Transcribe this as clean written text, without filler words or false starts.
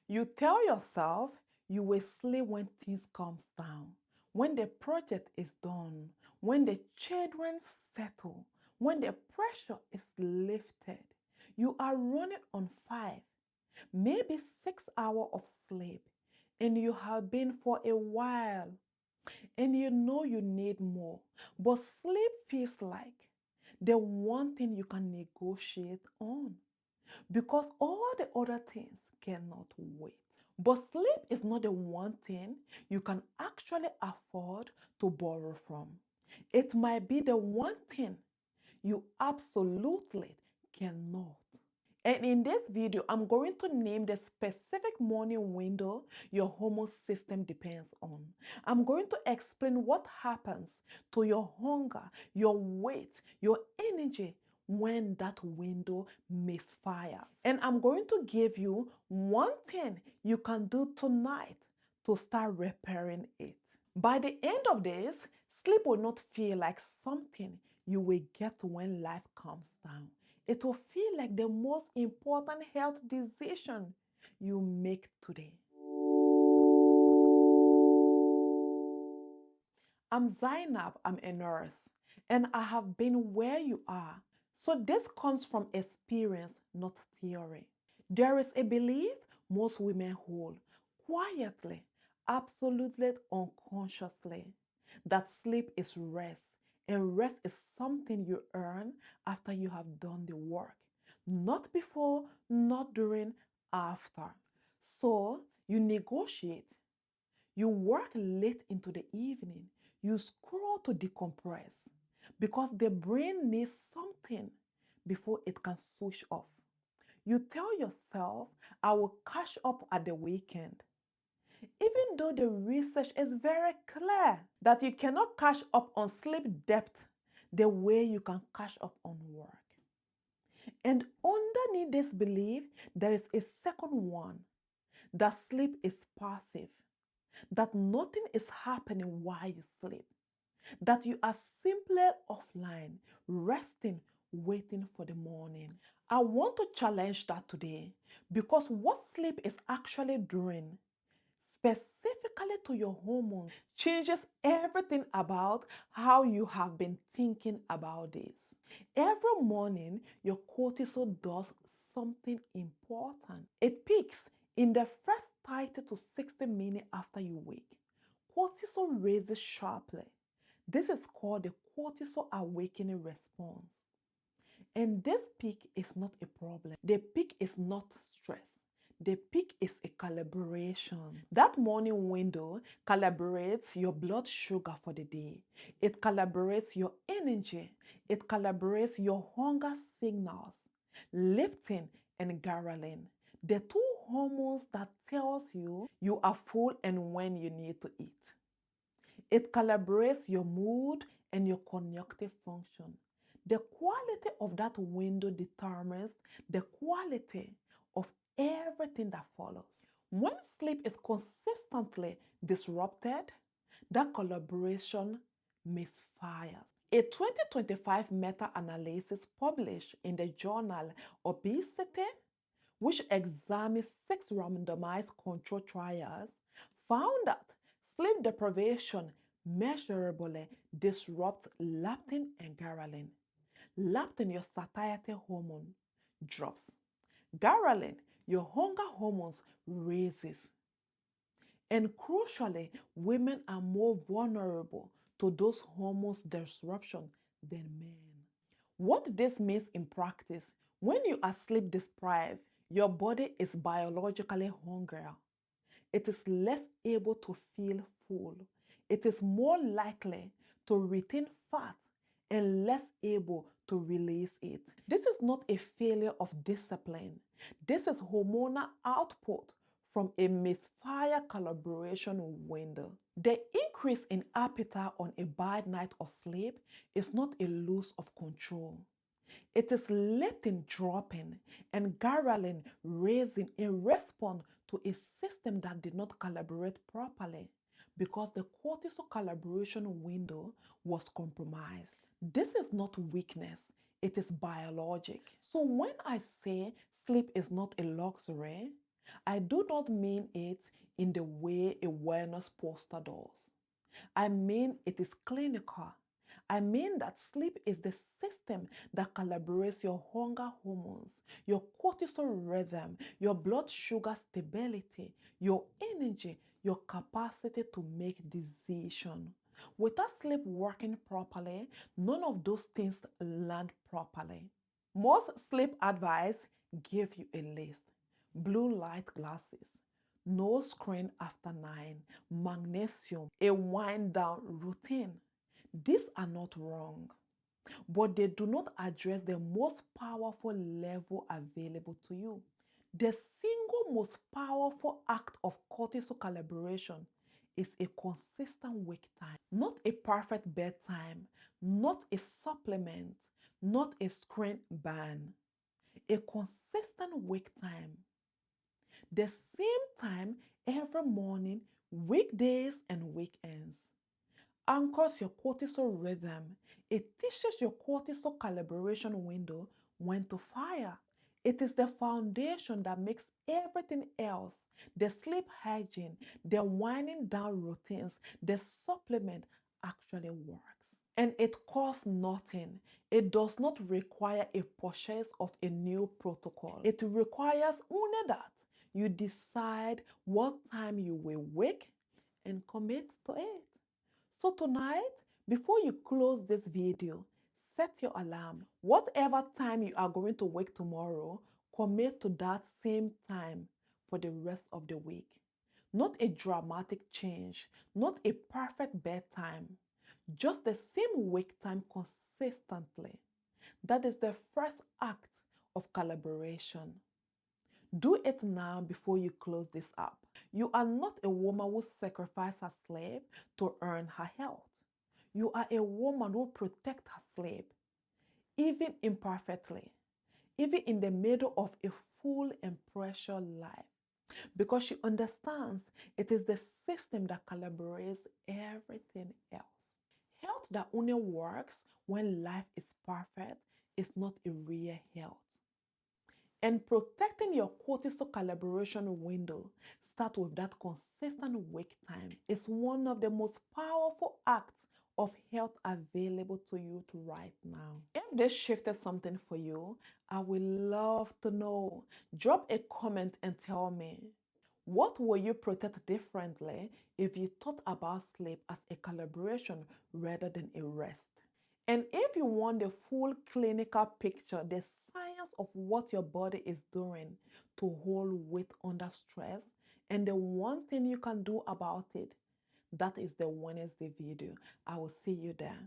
You tell yourself you will sleep when things calm down, when the project is done, when the children settle, when the pressure is lifted. You are running on 5, maybe 6 hours of sleep, and you have been for a while, and you know you need more. But sleep feels like the one thing you can negotiate on because all the other things cannot wait. But sleep is not the one thing you can actually afford to borrow from. It might be the one thing you absolutely cannot. And in this video, I'm going to name the specific morning window your hormone system depends on. I'm going to explain what happens to your hunger, your weight, your energy when that window misfires. And I'm going to give you one thing you can do tonight to start repairing it. By the end of this, sleep will not feel like something you will get when life comes down. It will feel like the most important health decision you make today. I'm Zainab, I'm a nurse, and I have been where you are. So this comes from experience, not theory. There is a belief most women hold quietly, absolutely unconsciously, that sleep is rest, and rest is something you earn after you have done the work. Not before, not during, after. So you negotiate. You work late into the evening. You scroll to decompress because the brain needs something before it can switch off. You tell yourself, I will catch up at the weekend. Even though the research is very clear that you cannot catch up on sleep depth the way you can catch up on work. And underneath this belief, there is a second one, that sleep is passive, that nothing is happening while you sleep, that you are simply offline, resting, waiting for the morning. I want to challenge that today because what sleep is actually doing, specifically to your hormones, changes everything about how you have been thinking about this. Every morning, your cortisol does something important. It peaks in the first 30 to 60 minutes after you wake. Cortisol raises sharply. This is called the cortisol awakening response. And this peak is not a problem. The peak is not stress. The peak is a calibration. That morning window calibrates your blood sugar for the day. It calibrates your energy. It calibrates your hunger signals, leptin and ghrelin, the two hormones that tells you you are full and when you need to eat. It calibrates your mood and your cognitive function. The quality of that window determines the quality of everything that follows. When sleep is consistently disrupted, that collaboration misfires. A 2025 meta-analysis published in the journal Obesity, which examines 6 randomized control trials, found that sleep deprivation measurably disrupts leptin and ghrelin. Leptin, your satiety hormone, drops. Ghrelin, your hunger hormones, raises. And crucially, women are more vulnerable to those hormones disruptions than men. What this means in practice, when you are sleep deprived, your body is biologically hungrier. It is less able to feel full. It is more likely to retain fat and less able to release it. This is not a failure of discipline. This is hormonal output from a misfire calibration window. The increase in appetite on a bad night of sleep is not a loss of control. It is leptin dropping and ghrelin raising in response to a system that did not calibrate properly because the cortisol calibration window was compromised. This is not weakness, it is biologic. So when I say sleep is not a luxury, I do not mean it in the way a wellness poster does. I mean it is clinical. I mean that sleep is the system that calibrates your hunger hormones, your cortisol rhythm, your blood sugar stability, your energy, your capacity to make decisions. Without sleep working properly, none of those things land properly. Most sleep advice give you a list. Blue light glasses, no screen after 9, magnesium, a wind down routine. These are not wrong, but they do not address the most powerful level available to you. The single most powerful act of cortisol calibration is a consistent wake time, not a perfect bedtime, not a supplement, not a screen ban, a consistent wake time. The same time every morning, weekdays and weekends. Anchors your cortisol rhythm. It teaches your cortisol calibration window when to fire. It is the foundation that makes everything else, the sleep hygiene, the winding down routines, the supplement actually works. And it costs nothing. It does not require a purchase of a new protocol. It requires only that you decide what time you will wake and commit to it. So tonight, before you close this video, set your alarm. Whatever time you are going to wake tomorrow, commit to that same time for the rest of the week. Not a dramatic change, not a perfect bedtime, just the same wake time consistently. That is the first act of calibration. Do it now before you close this up. You are not a woman who sacrifices her sleep to earn her health. You are a woman who protects her sleep, even imperfectly, even in the middle of a full and pressure life, because she understands it is the system that calibrates everything else. Health that only works when life is perfect is not a real health. And protecting your cortisol calibration window, start with that consistent wake time, is one of the most powerful acts of health available to you to right now. If this shifted something for you, I would love to know. Drop a comment and tell me. What will you protect differently if you thought about sleep as a calibration rather than a rest? And if you want the full clinical picture, the science of what your body is doing to hold weight under stress, and the one thing you can do about it, that is the Wednesday video. I will see you there.